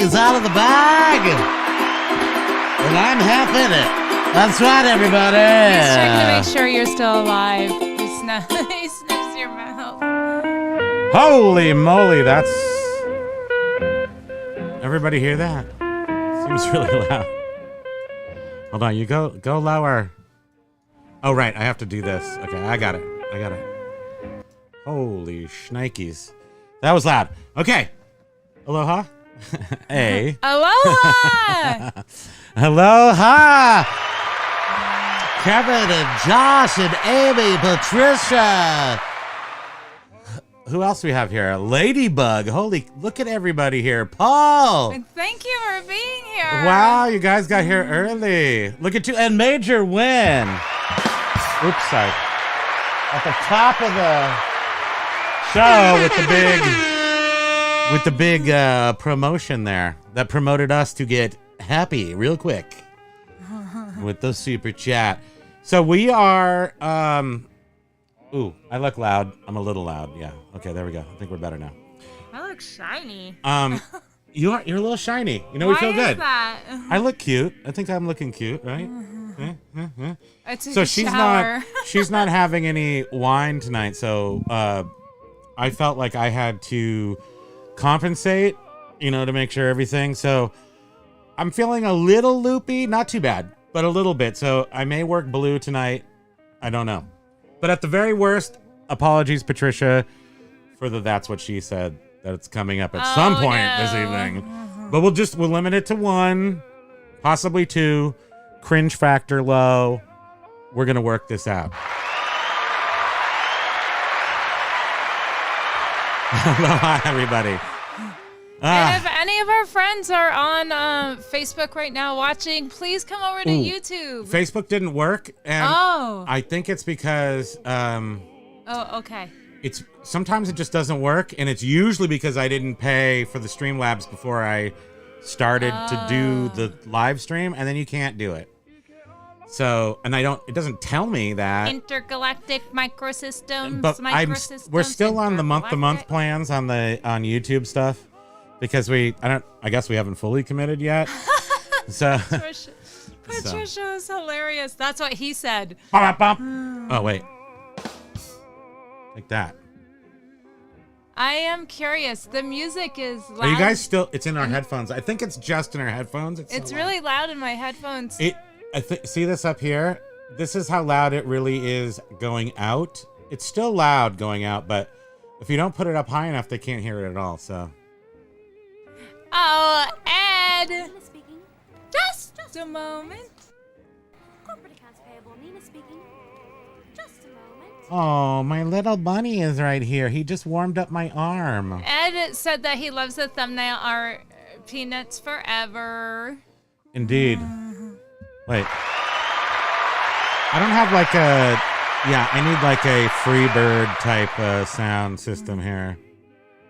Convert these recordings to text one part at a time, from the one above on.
is out of the bag. And I'm half in it. That's right, everybody. He's checking to make sure you're still alive. He sniffs your mouth. Holy moly, that's... Everybody hear that? Seems really loud. Hold on, you go lower. Oh, right, I have to do this. Okay, I got it. Holy shnikes. That was loud. Okay. Aloha. Hey. Aloha! Aloha! Kevin and Josh and Amy, Patricia. Who else we have here? Ladybug. Holy, look at everybody here. Paul. And thank you for being here. Wow, you guys got here early. Look at you. And Major Win. Oops, sorry. At the top of the show with the big promotion there that promoted us to get happy real quick with the super chat. So we are ooh, I look loud. I'm a little loud. Yeah. Okay, there we go. I think we're better now. I look shiny. You're a little shiny. You know, we feel good. That? I look cute. I think I'm looking cute, right? I took So a shower. she's not having any wine tonight, so I felt like I had to compensate, you know, to make sure everything. So I'm feeling a little loopy, not too bad, but a little bit. So I may work blue tonight. I don't know. But at the very worst, apologies, Patricia, for the that's what she said that it's coming up at some point this evening. But we'll limit it to one, possibly two. Cringe factor low. We're gonna work this out. Aloha, everybody. And if any of our friends are on Facebook right now watching, please come over to YouTube. Facebook didn't work, and I think it's because okay. It's sometimes it just doesn't work, and it's usually because I didn't pay for the Streamlabs before I started to do the live stream, and then you can't do it. So, and it doesn't tell me that. Intergalactic microsystems. But we're still on the month-to-month plans on YouTube stuff because I guess we haven't fully committed yet. So Patricia is hilarious. That's what he said. Oh wait, like that. I am curious. The music is loud. Are you guys still? It's in our headphones. I think it's just in our headphones. It's really loud in my headphones. See this up here? This is how loud it really is going out. It's still loud going out, but if you don't put it up high enough, they can't hear it at all. So. Oh, Ed. Nina speaking. Just a moment. Corporate accounts payable. Nina speaking. Just a moment. Oh, my little bunny is right here. He just warmed up my arm. Ed said that he loves the thumbnail art. Peanuts forever. Indeed. Wait. I don't have like a... Yeah, I need like a Freebird type sound system here.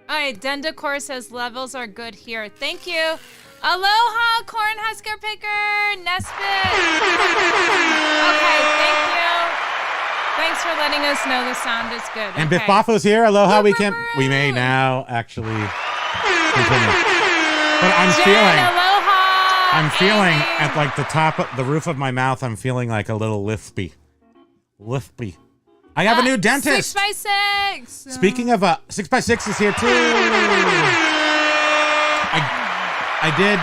All right, Dendacor says levels are good here. Thank you. Aloha, Cornhusker Picker, Nesbit. Okay, thank you. Thanks for letting us know the sound is good. And Biff Boffo's here. Aloha, we may now actually continue. But I'm feeling at like the top of the roof of my mouth, I'm feeling like a little lispy. I have a new dentist. 6x6. Speaking of 6x6 is here too. I did.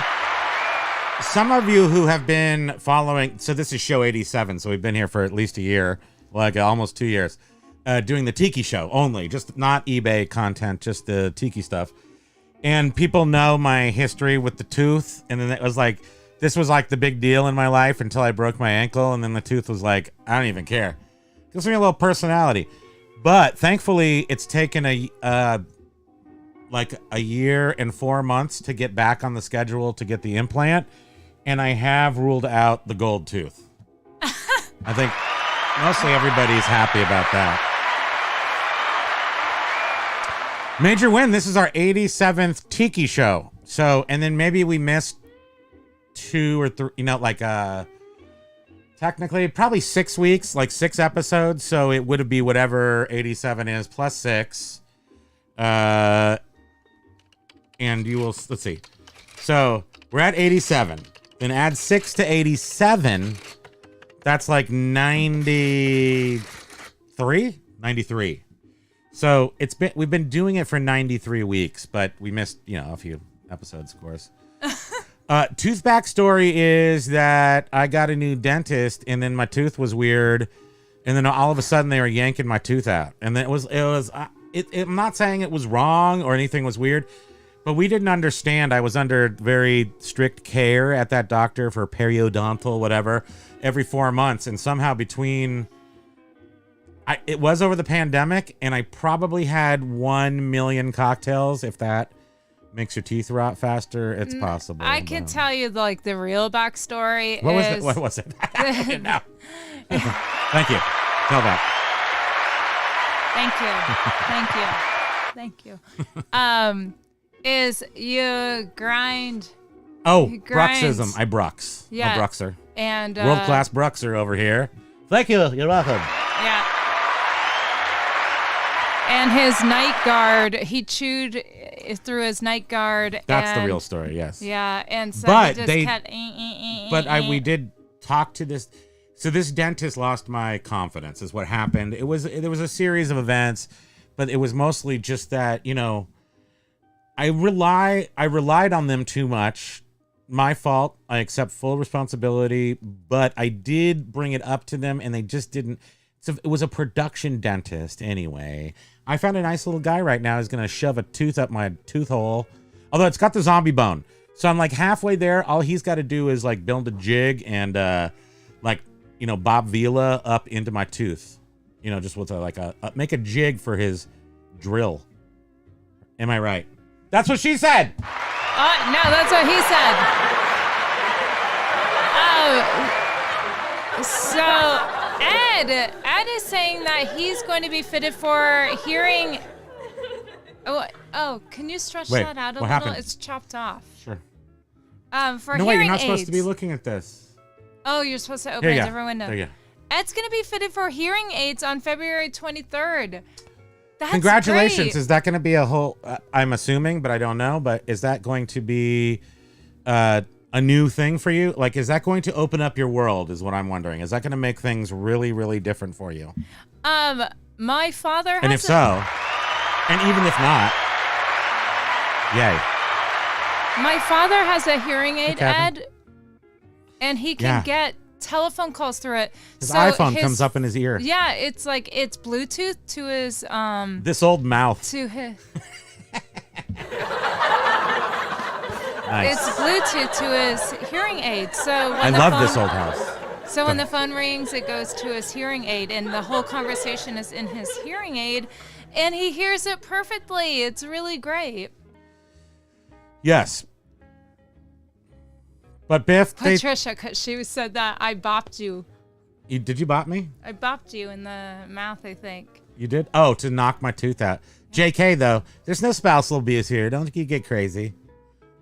Some of you who have been following, so this is show 87, so we've been here for at least a year, like almost 2 years, doing the Tiki show only, just not eBay content, just the Tiki stuff. And people know my history with the tooth, and then this was like the big deal in my life until I broke my ankle, and then the tooth was like, I don't even care. Gives me a little personality. But thankfully, it's taken like a year and 4 months to get back on the schedule to get the implant, and I have ruled out the gold tooth. I think mostly everybody's happy about that. Major win. This is our 87th Tiki show. So, and then maybe we missed 2 or 3, technically probably 6 weeks, like 6 episodes. So it would be whatever 87 is plus 6. And you will, let's see. So we're at 87. Then add 6 to 87. That's like 93? 93. So we've been doing it for 93 weeks, but we missed, a few episodes, of course. Tooth backstory is that I got a new dentist, and then my tooth was weird, and then all of a sudden they were yanking my tooth out, and then I'm not saying it was wrong or anything was weird, but we didn't understand. I was under very strict care at that doctor for periodontal, whatever, every 4 months, and somehow it was over the pandemic, and I probably had 1 million cocktails, if that makes your teeth rot faster. It's possible. I can tell you the real backstory. What was it? I didn't know. Thank you. Tell that. Thank you. Is you grind. Oh, bruxism. I brux. Yeah. A bruxer. And world-class bruxer over here. Thank you. You're welcome. Yeah. And his night guard, he chewed through his night guard. That's the real story, yes. Yeah, and so but he just kept. We did talk to this. So this dentist lost my confidence, is what happened. There was a series of events, but it was mostly just that I relied on them too much. My fault. I accept full responsibility, but I did bring it up to them, and they just didn't. So it was a production dentist anyway. I found a nice little guy right now who's going to shove a tooth up my tooth hole. Although it's got the zombie bone. So I'm halfway there. All he's got to do is build a jig and Bob Vila up into my tooth. Just with make a jig for his drill. Am I right? That's what she said. No, that's what he said. So Ed is saying that he's going to be fitted for hearing. Oh, can you stretch that out a little? Happened? It's chopped off. Sure. For no, hearing wait, you're not aids. supposed to be looking at this. Oh, you're supposed to open a different window. There you go. Ed's going to be fitted for hearing aids on February 23rd. That's Congratulations. great. Is that going to be a whole, I'm assuming, but I don't know, but is that going to be a new thing for you? Is that going to open up your world is what I'm wondering. Is that going to make things really, really different for you? My father has and if so, and even if not, yay. My father has a hearing aid, Ed, and he can get telephone calls through it. His iPhone comes up in his ear. Yeah, it's it's Bluetooth to his this old mouth. To his Nice. It's Bluetooth to his hearing aid. So when I love this old house. So when the phone rings, it goes to his hearing aid, and the whole conversation is in his hearing aid, and he hears it perfectly. It's really great. Yes. But Biff, Patricia, because she said that I bopped you. Did you bop me? I bopped you in the mouth, I think. You did? Oh, to knock my tooth out. JK, though, there's no spousal abuse here. Don't you get crazy.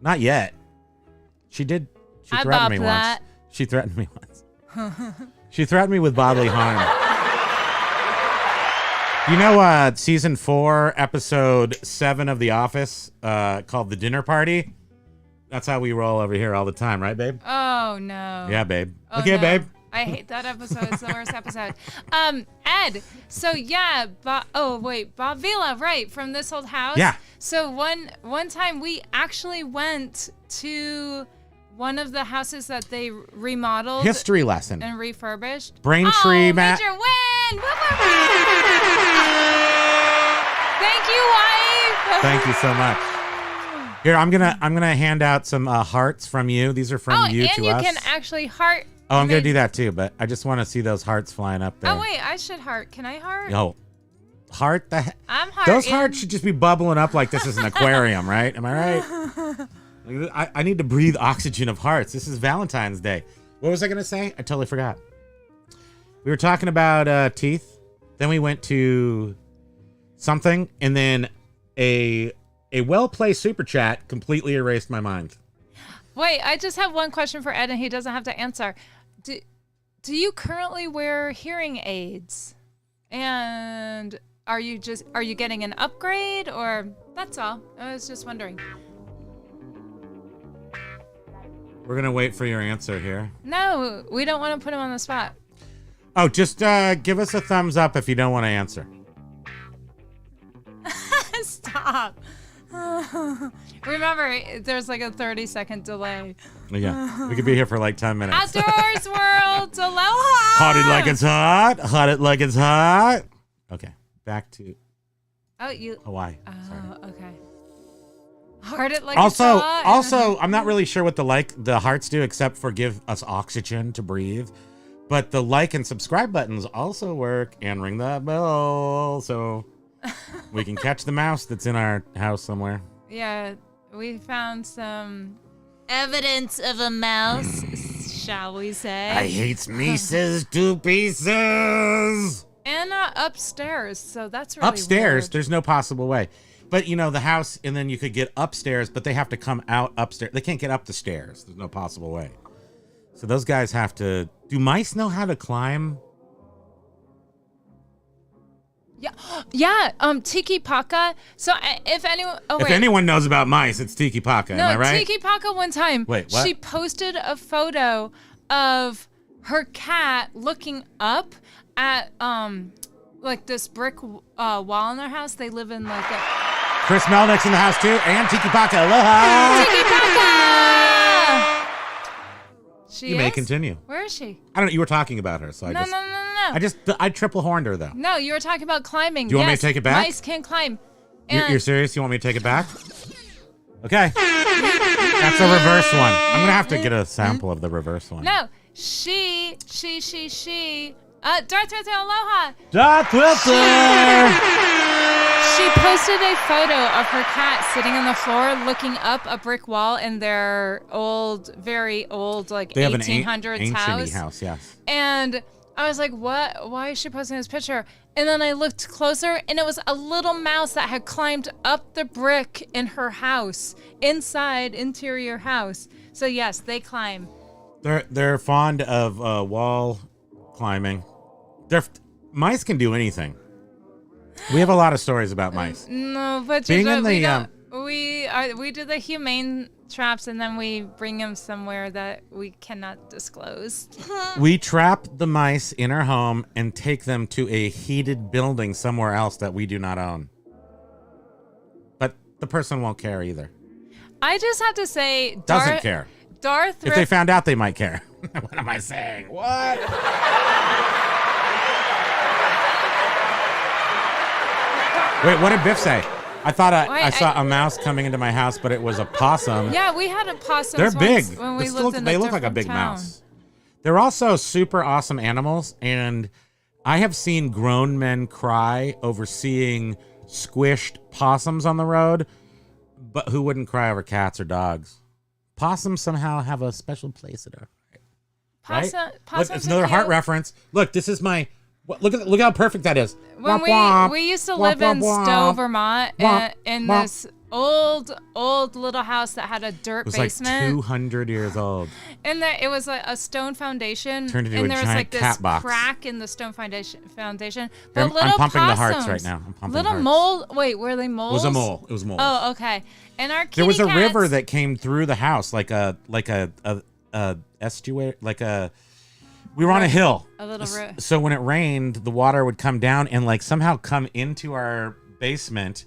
Not yet. She did. She threatened me once. She threatened me once. She threatened me with bodily harm. You know season 4, episode 7 of The Office called The Dinner Party? That's how we roll over here all the time, right, babe? Oh, no. Yeah, babe. Oh, okay, no. babe. I hate that episode. It's the worst episode. Ed, so yeah, Bob Vila, right, from This Old House. Yeah. So one time we actually went to one of the houses that they remodeled. History lesson. And refurbished. Braintree, Matt. Major win! Thank you, wife. Thank you so much. Here, I'm gonna hand out some hearts from you. These are from you to us. and you can actually heart. Oh, I'm gonna do that too, but I just want to see those hearts flying up there. Oh wait, I should heart. Can I heart? Oh, heart the. I'm hearting. Those hearts should just be bubbling up like this is an aquarium, right? Am I right? I need to breathe oxygen of hearts. This is Valentine's Day. What was I gonna say? I totally forgot. We were talking about teeth. Then we went to something, and then a well-placed super chat completely erased my mind. Wait, I just have one question for Ed, and he doesn't have to answer. Do you currently wear hearing aids? And are you getting an upgrade, or that's all? I was just wondering. We're going to wait for your answer here. No, we don't want to put him on the spot. Oh, just give us a thumbs up if you don't want to answer. Stop. Remember, there's like a 30-second delay. Yeah, we could be here for like 10 minutes. Outdoors World, aloha. Hot it like it's hot. Hot it like it's hot. Okay, back to Hawaii. Sorry. Oh, okay. Heart it like Also, it's hot. I'm not really sure what the hearts do except for give us oxygen to breathe. But the like and subscribe buttons also work, and ring that bell so we can catch the mouse that's in our house somewhere. Yeah, we found some evidence of a mouse, shall we say. I hate Mises to pieces. And upstairs, so that's really Upstairs, weird. there's no possible way. But, the house, and then you could get upstairs, but they have to come out upstairs. They can't get up the stairs. There's no possible way. So those guys have to... Do mice know how to climb? Yeah. Tiki Paka. So if anyone... Oh, if wait. anyone knows about mice, it's Tiki Paka. No, Am I right? Tiki Paka one time. Wait, what? She posted a photo of her cat looking up at like this brick wall in their house. They live in like a... Chris Melnick's in the house too, and Tiki Paka. Aloha! Tiki Paka! You may continue. Where is she? I don't know. You were talking about her, so No. I triple horned her though. No, you were talking about climbing. Do you want me to take it back? Mice can climb. You're serious? You want me to take it back? Okay. That's a reverse one. I'm gonna have to get a sample of the reverse one. No, she. Darth Vader, aloha. Darth Vader! She posted a photo of her cat sitting on the floor looking up a brick wall in their old, very old, like They have 1800s an house. ancient house, yes. And I was like, what? Why is she posting this picture? And then I looked closer, and it was a little mouse that had climbed up the brick in her house, interior house. So yes, they climb. They're fond of wall climbing. Mice can do anything. We have a lot of stories about mice. No, but Being in we the, don't. We do the humane traps, and then we bring them somewhere that we cannot disclose. We trap the mice in our home and take them to a heated building somewhere else that we do not own. But the person won't care either. I just have to say, Doesn't care. Darth. If they found out, they might care. What am I saying? What? Wait, what did Biff say? I thought I saw a mouse coming into my house, but it was a possum. Yeah, we had a possum. They're big. When we lived in they a look like a different big town. mouse. They're also super awesome animals, and I have seen grown men cry over seeing squished possums on the road, but who wouldn't cry over cats or dogs? Possums somehow have a special place in our heart. Right? Look, it's another heart reference. Look, this is my... Look how perfect that is. When we used to live in Stowe, Vermont, in this old little house that had a dirt basement. Like 200 years old. And it was a stone foundation. Turned into and a there was giant like this cat box. crack in the stone foundation. But I'm little pumping possums, the hearts right now. I'm pumping little hearts. mole. Wait, were they moles? It was a mole. Oh, okay. And our kitty there was a cats, river that came through the house, like a estuary, we were on a hill. A little river. So when it rained, the water would come down and like somehow come into our basement.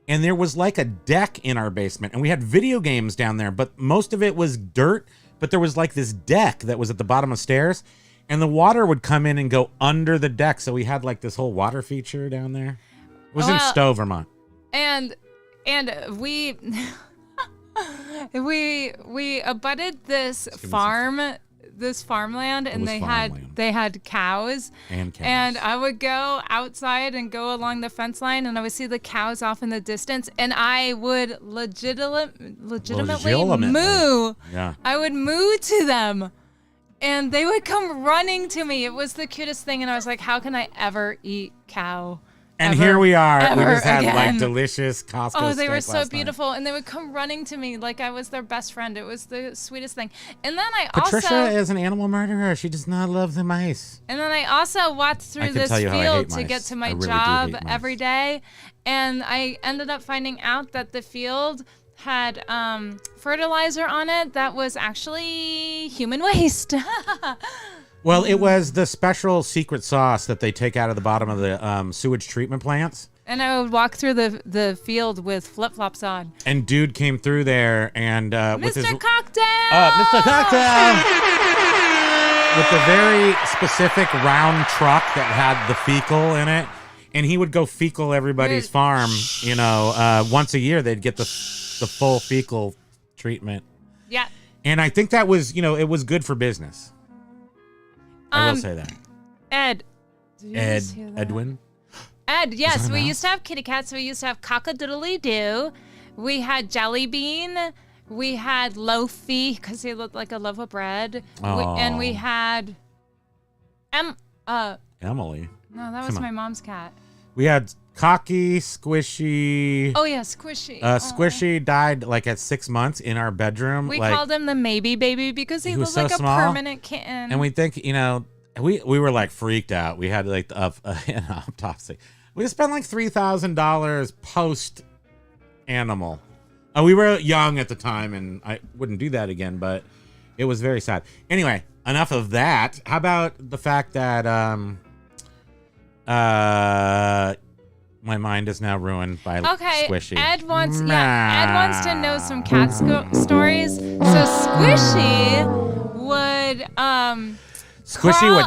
And there was like a deck in our basement, and we had video games down there, but most of it was dirt. But there was like this deck that was at the bottom of stairs, and the water would come in and go under the deck. So we had like this whole water feature down there. It was in Stowe, Vermont. And we we abutted this farmland, and they had cows. And I would go outside and go along the fence line, and I would see the cows off in the distance, and I would legitimately moo. Yeah. I would moo to them, and they would come running to me. It was the cutest thing, and I was like, how can I ever eat cow? And here we are. We just had again. like delicious Costco Oh, they were steak so last beautiful, and they would come running to me like I was their best friend. It was the sweetest thing. And then Patricia is an animal murderer. She does not love the mice. And then I also walked through this field to get to my job every day, and I ended up finding out that the field had fertilizer on it that was actually human waste. Well, it was the special secret sauce that they take out of the bottom of the sewage treatment plants. And I would walk through the field with flip-flops on. And dude came through there and with his Cocktail! Mr. Cocktail! With the very specific round truck that had the fecal in it. And he would go fecal everybody's farm, once a year they'd get the full fecal treatment. Yeah. And I think that was, it was good for business. I will say that. Edwin? Ed, yes, we used to have kitty cats. We used to have Cock-a-doodly-doo. We had Jelly Bean. We had Loafy, because he looked like a loaf of bread. And we had... Emily? No, that was my mom's cat. We had Cocky, Squishy. Oh, yeah, Squishy. Squishy died at 6 months in our bedroom. We called him the maybe baby because he was like a permanent kitten. And we think, we were freaked out. We had an autopsy. We spent $3,000 post animal. We were young at the time, and I wouldn't do that again, but it was very sad. Anyway, enough of that. How about the fact that my mind is now ruined by Squishy. Ed wants to know some cat stories. So Squishy would Squishy would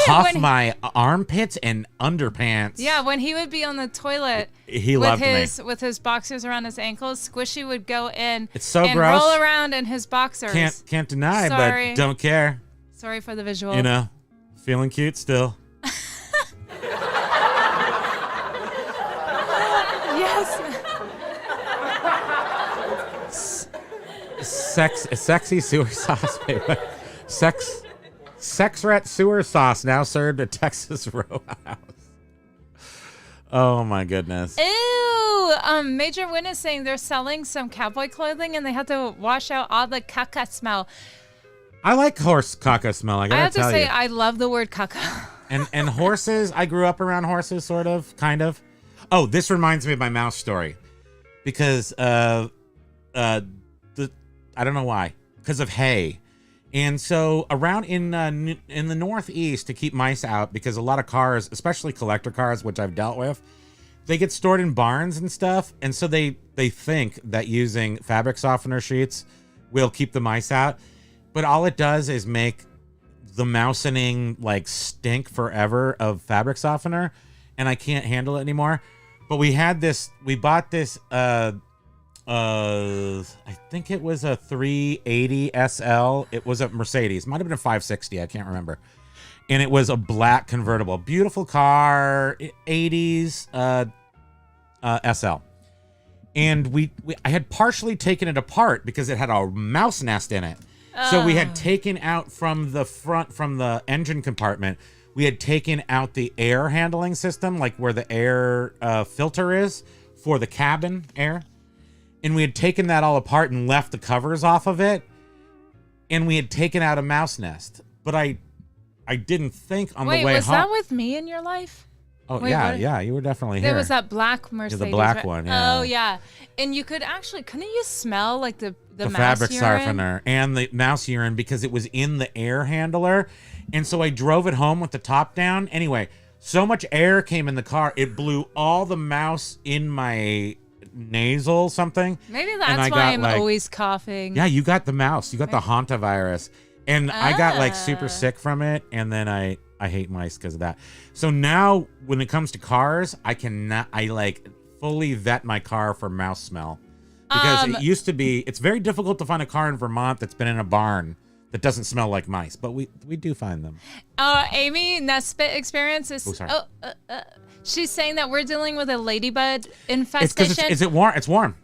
huff my armpits and underpants. Yeah, when he would be on the toilet, he loved me. With his boxers around his ankles, Squishy would go in and roll around in his boxers. Can't deny, but don't care. Sorry for the visual. Feeling cute still. Yes. Sexy sewer sauce, baby. Sex rat sewer sauce now served at Texas Row House. Oh my goodness. Ew. Major Win is saying they're selling some cowboy clothing and they have to wash out all the caca smell. I like horse caca smell. I have to say, I love the word caca. And horses, I grew up around horses, sort of, kind of. Oh, this reminds me of my mouse story. Because, I don't know why. Because of hay. And so around in the Northeast, to keep mice out, because a lot of cars, especially collector cars, which I've dealt with, they get stored in barns and stuff. And so they think that using fabric softener sheets will keep the mice out. But all it does is make the mousening stink forever of fabric softener. And I can't handle it anymore. But we bought this, I think it was a 380 SL. It was a Mercedes. Might have been a 560. I can't remember. And it was a black convertible. Beautiful car. 80s SL. And I had partially taken it apart because it had a mouse nest in it. So we had taken out from the front, from the engine compartment, we had taken out the air handling system, where the air filter is for the cabin air. And we had taken that all apart and left the covers off of it. And we had taken out a mouse nest. But I didn't think on the way home. Wait, was that with me in your life? Oh, wait, yeah, you were definitely here. There was that black Mercedes. The black one, yeah. Oh, yeah. And you could actually, couldn't you smell the mouse fabric urine? softener and the mouse urine because it was in the air handler. And so I drove it home with the top down. Anyway, so much air came in the car, it blew all the mouse in my nasal something. Maybe that's why I'm always coughing. Yeah, you got the mouse. You got the hantavirus. And I got super sick from it. And then I hate mice because of that. So now when it comes to cars, I fully vet my car for mouse smell. Because it used to be, it's very difficult to find a car in Vermont that's been in a barn that doesn't smell like mice, but we do find them. Amy Nesbitt experience is. Oh, sorry. She's saying that we're dealing with a ladybug infestation. It's warm. It's warm.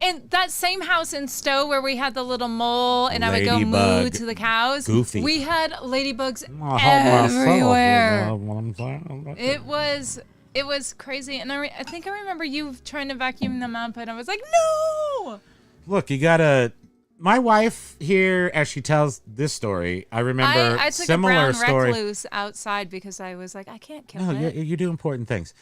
In that same house in Stowe where we had the little mole and I would go moo to the cows. Goofy. We had ladybugs everywhere. It was crazy. And I think I remember you trying to vacuum them up and I was like, no! Look, you gotta... My wife here, as she tells this story, I remember I took similar a brown story. recluse outside because I was like, I can't kill it. No, you do important things.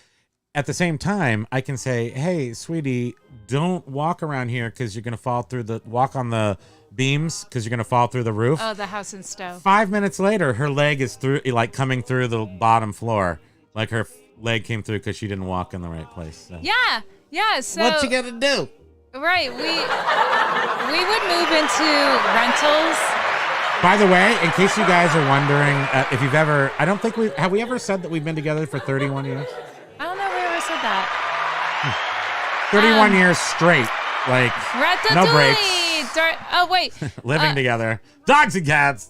at the same time, I can say, hey, sweetie, don't walk around here because you're going to fall through walk on the beams because you're going to fall through the roof. Oh, the house and stove. 5 minutes later, her leg is coming through the bottom floor. Like her leg came through because she didn't walk in the right place. So. Yeah. So what you got to do? Right. We would move into rentals. By the way, in case you guys are wondering, if you've ever, I don't think have we ever said that we've been together for 31 years? I don't know if we ever said that. 31 years straight. Like, no breaks. Oh, wait. Living together. Dogs and cats.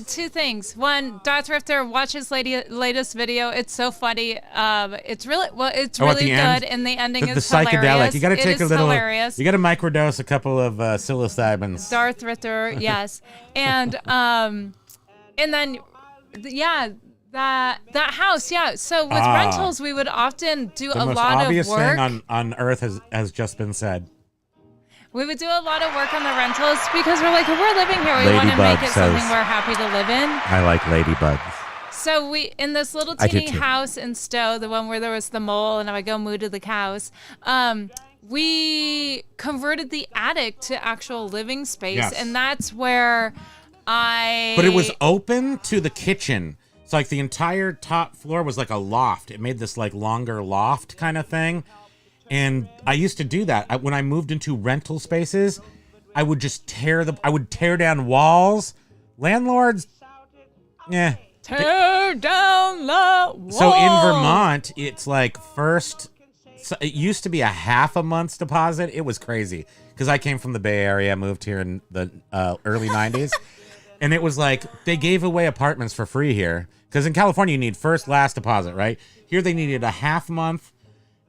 Two things. One, Darth Rifter, watch his latest video. It's so funny. It's really good, and the ending is psychedelic. hilarious. You got to take a little. Hilarious. You got to microdose a couple of psilocybins. Darth Rifter, yes, and then that house, yeah. So with rentals, we would often do a lot of work. The most obvious thing on earth has just been said. We would do a lot of work on the rentals because we're like, if we're living here, we want to make it something we're happy to live in. I like ladybugs. So we, in this little teeny house in Stowe, the one where there was the mole and I would go moo to the cows, we converted the attic to actual living space. Yes. And that's where But it was open to the kitchen. So like the entire top floor was like a loft. It made this like longer loft kind of thing. And I used to do that. When I moved into rental spaces, I would just tear down walls. Landlords, yeah. Tear down the wall. So in Vermont, it's like it used to be a half a month's deposit. It was crazy because I came from the Bay Area, moved here in the early 90s. And it was like they gave away apartments for free here. Because in California, you need first, last deposit, right? Here they needed a half month.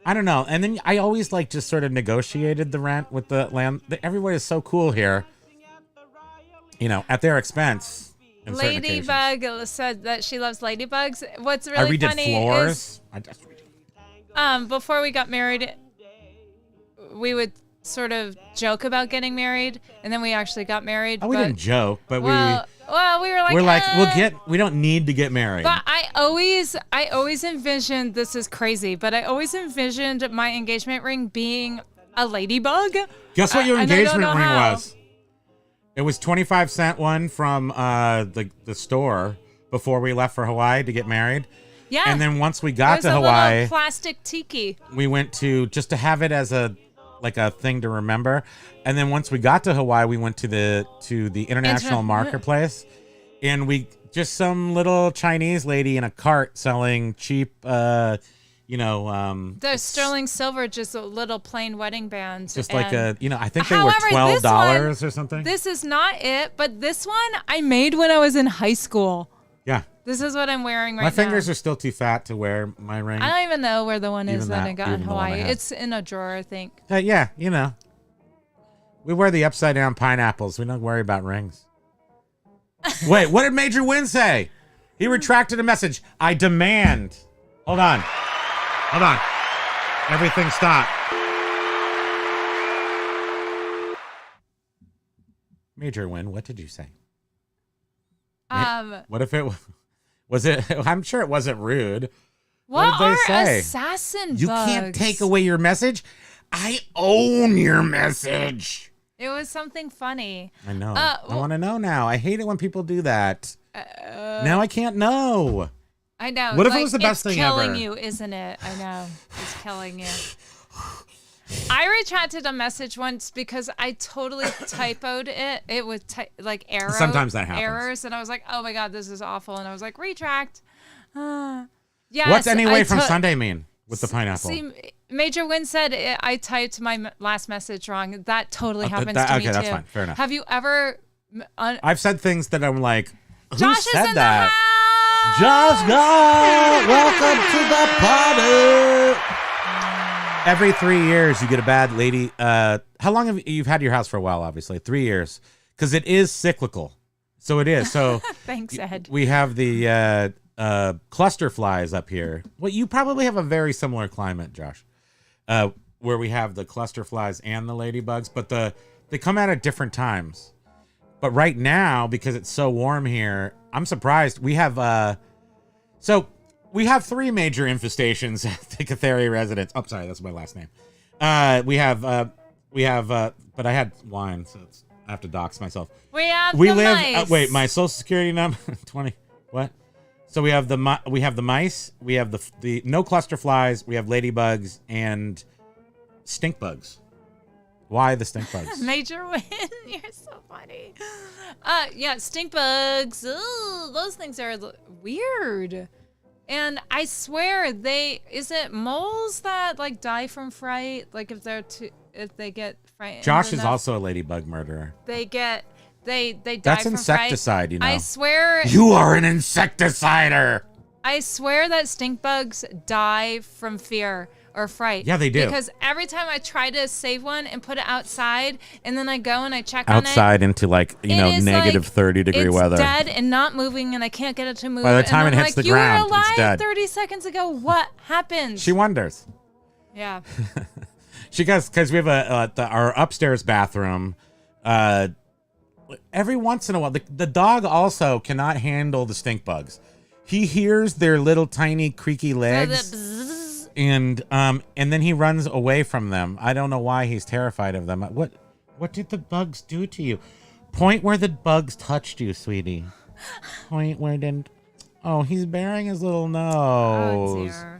I don't know. And then I always like just sort of negotiated the rent with the land. Everybody is so cool here, at their expense. Ladybug said that she loves ladybugs. What's really I redid funny floors. is, before we got married, we would sort of joke about getting married, and then we actually got married. Oh, we didn't joke, but we were like, we don't need to get married. But I always envisioned, this is crazy, but I always envisioned my engagement ring being a ladybug. Guess what your engagement ring was? It was 25-cent one from the store before we left for Hawaii to get married. Yeah. And then once we got to Hawaii, a little plastic tiki. We went just to have it as a thing to remember. And then once we got to Hawaii, we went to the international marketplace, and we just some little Chinese lady in a cart selling cheap, the sterling silver, just a little plain wedding band. Just like I think they were $12 or something. This is not it, but this one I made when I was in high school. Yeah. This is what I'm wearing right now. My fingers are still too fat to wear my ring. I don't even know where the one is that I got in Hawaii. It's in a drawer, I think. Yeah, we wear the upside down pineapples. We don't worry about rings. Wait, what did Major Win say? He retracted a message. I demand. Hold on. Everything stop. Major Win, what did you say? What if it was it? I'm sure it wasn't rude. What did they say? Assassin bugs? You can't take away your message. I own your message. It was something funny. I know. I want to know now. I hate it when people do that. Now I can't know. I know. What if it was the best thing ever? It's killing you, isn't it? I know. It's killing you. I retracted a message once because I totally typoed it. It was errors. Sometimes that happens. Errors, and I was like, "Oh my god, this is awful." And I was like, "Retract." Yeah. What's anyway from Sunday mean with the pineapple? See, Major Win said I typed my last message wrong. That totally happens to me too. Okay, that's fine. Fair enough. Have you ever? I've said things that I'm like, who Josh said is in that? The house! Josh, welcome to the party. Every 3 years, you get a bad lady. How long have you've had your house for a while? Obviously, 3 years, because it is cyclical. So it is. So thanks, Ed. We have the cluster flies up here. Well, you probably have a very similar climate, Josh, where we have the cluster flies and the ladybugs, but they come out at different times. But right now, because it's so warm here, I'm surprised we have. So We have 3 major infestations at the Catheri residence. Oh, sorry, that's my last name. We have, but I had wine, so I have to dox myself. We live. Mice. Wait, my social security number 20. What? So we have the mice. We have the no cluster flies. We have ladybugs and stink bugs. Why the stink bugs? Major win. You're so funny. Yeah, stink bugs. Ooh, those things are weird. And I swear is it moles that like die from fright? Like if they get frightened. Josh is also a ladybug murderer. They die That's from insecticide, fright. you know. I swear. You are an insecticider. I swear that stink bugs die from fear or fright. Yeah, they do. Because every time I try to save one and put it outside, and then I go and I check outside on it. into negative 30-degree weather. It's dead and not moving, and I can't get it to move. By the time it hits the ground, you were alive it's dead. 30 seconds ago. What happened? She wonders. Yeah. She goes, because we have our upstairs bathroom. Every once in a while, the dog also cannot handle the stink bugs. He hears their little tiny creaky legs. And then he runs away from them. I don't know why he's terrified of them. What did the bugs do to you? Point where the bugs touched you, sweetie. Point where didn't. Oh, he's bearing his little nose. Oh, dear.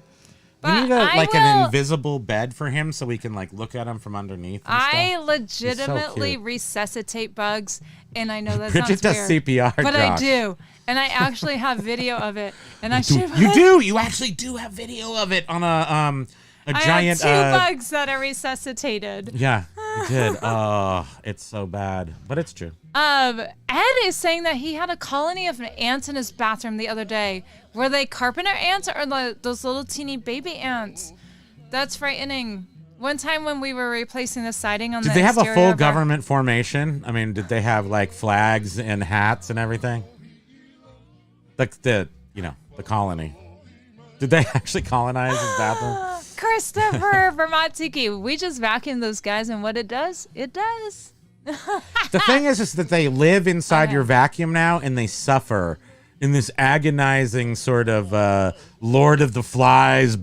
We need an invisible bed for him so we can look at him from underneath. I legitimately resuscitate bugs, and I know that Bridget sounds weird. does CPR, but Josh. I do, and I actually have video of it. And You actually do have video of it on a giant. I have 2 bugs that are resuscitated. Yeah, you did. Oh, it's so bad, but it's true. Ed is saying that he had a colony of ants in his bathroom the other day. Were they carpenter ants or those little teeny baby ants? That's frightening. One time when we were replacing the siding on the exterior. Did they have a full government formation? I mean, did they have flags and hats and everything? The colony. Did they actually colonize his bathroom? Christopher, Vermont Tiki. We just vacuum those guys, and what it does, it does. The thing is that they live inside your vacuum now, and they suffer in this agonizing sort of Lord of the Flies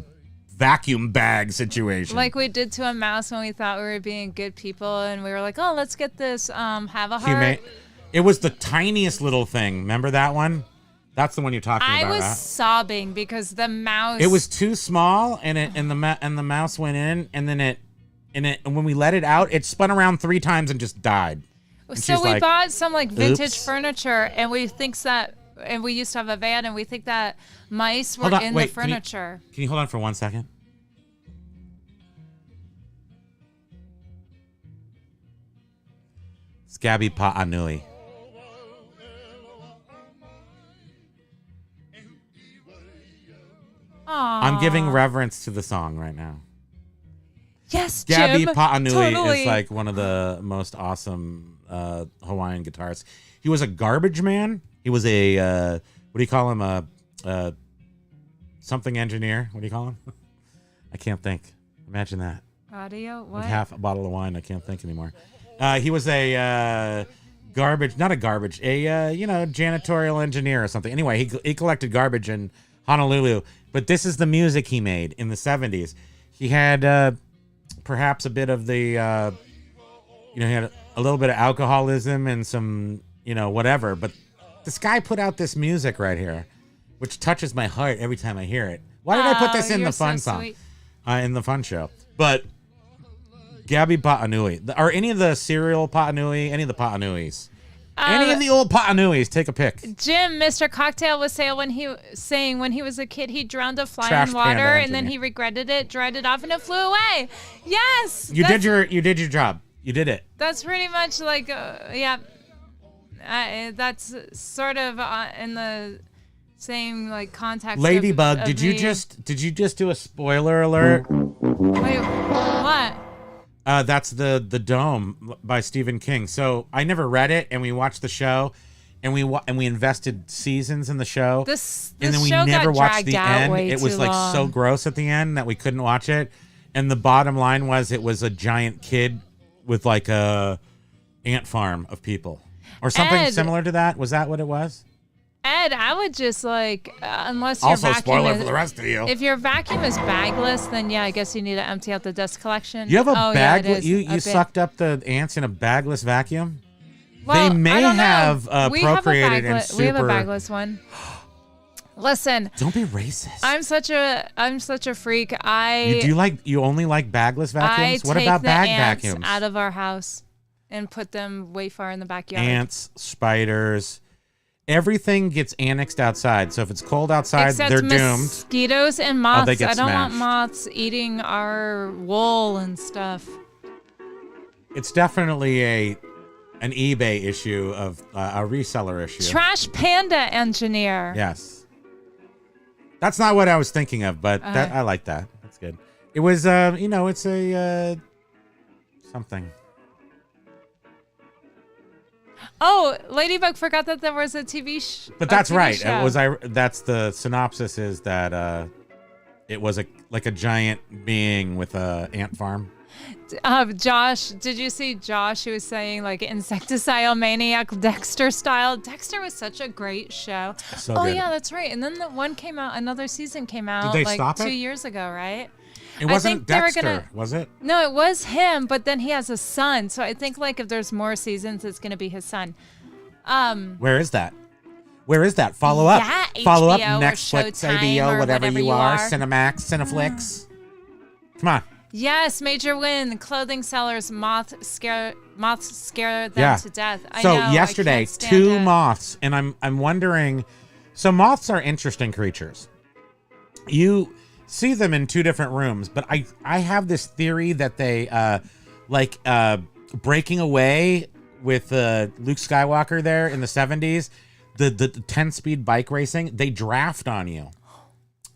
vacuum bag situation. Like we did to a mouse when we thought we were being good people, and we were like, oh, let's get this have a heart. It was the tiniest little thing. Remember that one? That's the one you're talking about. I was right? sobbing because the mouse. It was too small, and the mouse went in, and then when we let it out, it spun around 3 times and just died. And so we bought some vintage furniture, and we used to have a van, and we think that mice were in the furniture. Can you hold on for 1 second? Scabby Pa'anui. I'm giving reverence to the song right now. Yes, Gabby Jim. Pa'anui Totally. is one of the most awesome Hawaiian guitarists. He was a garbage man. He was a what do you call him? A something engineer. What do you call him? I can't think. Imagine that. Audio. What? With half a bottle of wine, I can't think anymore. He was a janitorial engineer or something. Anyway, he collected garbage in Honolulu. But this is the music he made in the 70s. He had perhaps a bit of the, he had a little bit of alcoholism and some, whatever. But this guy put out this music right here, which touches my heart every time I hear it. Why did I put this in the fun song? In the fun show. But Gabby Pa'anui. Are any of the cereal Pa'anui, any of the Pa'anuis? Any of the old Pa'anuis, take a pick. Jim, Mr. Cocktail was saying when he was a kid, he drowned a fly in water, and then he regretted it, dried it off, and it flew away. Yes, you did your job. You did it. That's pretty much that's sort of in the same context. Ladybug, did you just do a spoiler alert? Wait, what? That's the Dome by Stephen King. So I never read it, and we watched the show, and we invested seasons in the show, and then we never watched the end. It was so gross at the end that we couldn't watch it. And the bottom line was it was a giant kid with a ant farm of people or something similar to that. Was that what it was? Ed, I would just unless your Also, vacuum spoiler is, for the rest of you. if your vacuum is bagless, then yeah, I guess you need to empty out the dust collection. You have a bag. Yeah, you sucked up the ants in a bagless vacuum. Well, they may I don't know. have We procreated have a and super. We have a bagless one. Listen, Don't be racist. I'm such a freak. You only like bagless I vacuums? What take about the bag ants vacuums? out of our house and put them way far in the backyard. Ants, spiders, everything gets annexed outside. So if it's cold outside, Except they're doomed. mosquitoes and moths. they get I don't want smashed. moths eating our wool and stuff. It's definitely an eBay issue of a reseller issue. Trash panda engineer. Yes. That's not what I was thinking of, but I like that. That's good. It was, it's a something. Oh, Ladybug forgot that there was a TV But that's TV right. show. That's the synopsis is that it was a giant being with a ant farm. Josh, did you see Josh who was saying insecticidal maniac Dexter style? Dexter was such a great show. So oh good. yeah, that's right. And then another season came out Did they stop 2 it? years ago, right? It wasn't think they were Dexter, was it? No, it was him, but then he has a son. So I think if there's more seasons, it's gonna be his son. Where is that? Where is that? Follow up. Yeah, Follow up. HBO or Netflix, Showtime HBO, or whatever whatever you you are. are. Cinemax, Cineflix. Come on. Yes, major win. Clothing sellers moths scare them Yeah. to death. I So know, I yesterday, can't stand 2 it. moths, and I'm wondering. So moths are interesting creatures. You see them in 2 different rooms, but I have this theory that they breaking away with Luke Skywalker there in the 70s, the 10-speed bike racing, they draft on you,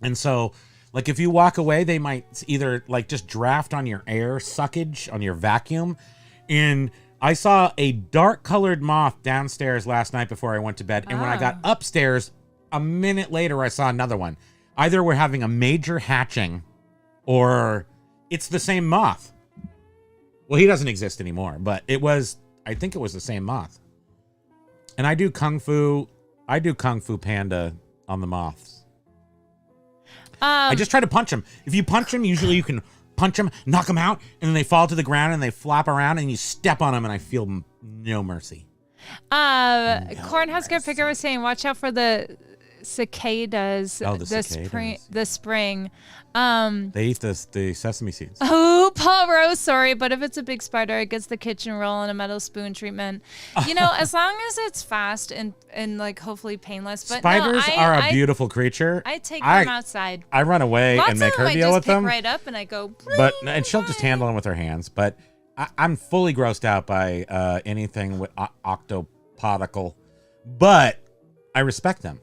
and so. If you walk away, they might either just draft on your air suckage on your vacuum. And I saw a dark colored moth downstairs last night before I went to bed. And when I got upstairs, a minute later, I saw another one. Either we're having a major hatching or it's the same moth. Well, he doesn't exist anymore, but I think it was the same moth. And I do Kung Fu Panda on the moths. I just try to punch them. If you punch them, usually you can punch them, knock them out, and then they fall to the ground and they flop around and you step on them and I feel no mercy. Cornhusker Picker was saying, watch out for the cicadas. Oh, the cicadas. The spring. They eat the sesame seeds. Oh, Paul Rose, sorry, but if it's a big spider, it gets the kitchen roll and a metal spoon treatment. As long as it's fast and hopefully painless. But Spiders are a beautiful creature. I take them outside. I run away Lots and make of her them deal I just with them. pick right up and I go. And she'll just handle them with her hands. But I'm fully grossed out by anything with octopodical. But I respect them.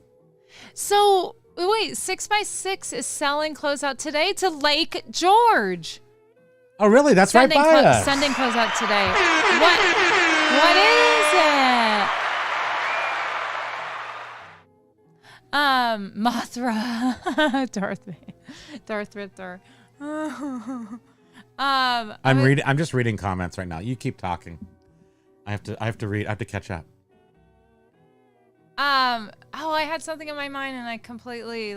So wait, 6x6 is selling closeout today to Lake George. Oh, really? That's right by us. Sending closeout today. What is it? Mothra, Darth Ritter. I'm just reading comments right now. You keep talking. I have to catch up. I had something in my mind and I completely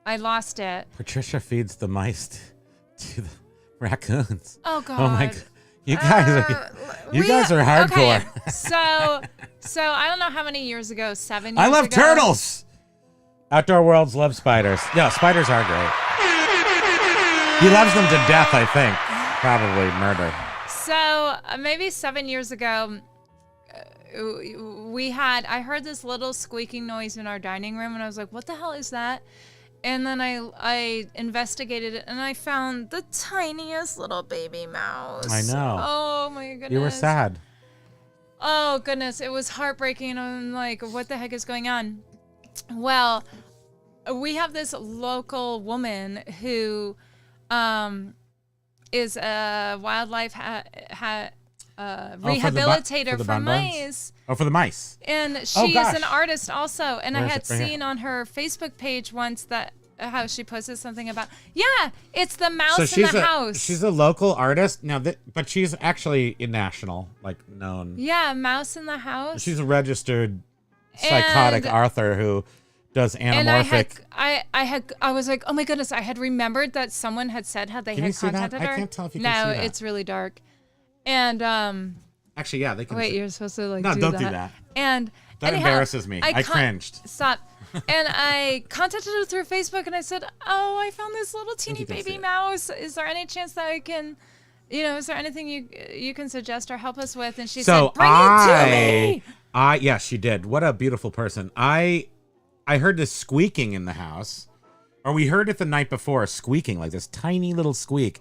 lost it. Patricia feeds the mice to the raccoons. Oh God. Oh my God. You guys are hardcore. Okay. So I don't know how many years ago, 7 years ago. I love turtles. Outdoor Worlds love spiders. Yeah, spiders are great. He loves them to death, I think. Probably murder. So maybe 7 years ago, I heard this little squeaking noise in our dining room and I was like, what the hell is that? And then I investigated it and I found the tiniest little baby mouse. I know. Oh my goodness. You were sad. Oh goodness. It was heartbreaking. I'm like, what the heck is going on? Well, we have this local woman who is a wildlife rehabilitator for mice. Oh, for the mice. And she is gosh. an artist also. And Where I is had it? Right here. seen on her Facebook page once that how she posted something about, it's the mouse in the house. She's a local artist now, but she's actually national, known. Yeah, mouse in the house. She's a registered psychotic Arthur who does anamorphic. And I was like, oh my goodness, I had remembered that someone had said how they had contacted her. I can't tell if you can see that. No, it's really dark. And actually, yeah, they can. Wait, see. you're supposed to like no, do don't that. do that. And that embarrasses me. I cringed. Stop. And I contacted her through Facebook, and I said, "Oh, I found this little teeny baby mouse. Is there any chance that I can, is there anything you can suggest or help us with?" And she said, "Bring it to me." Yes, she did. What a beautiful person. I heard this squeaking in the house, or we heard it the night before, squeaking, like this tiny little squeak.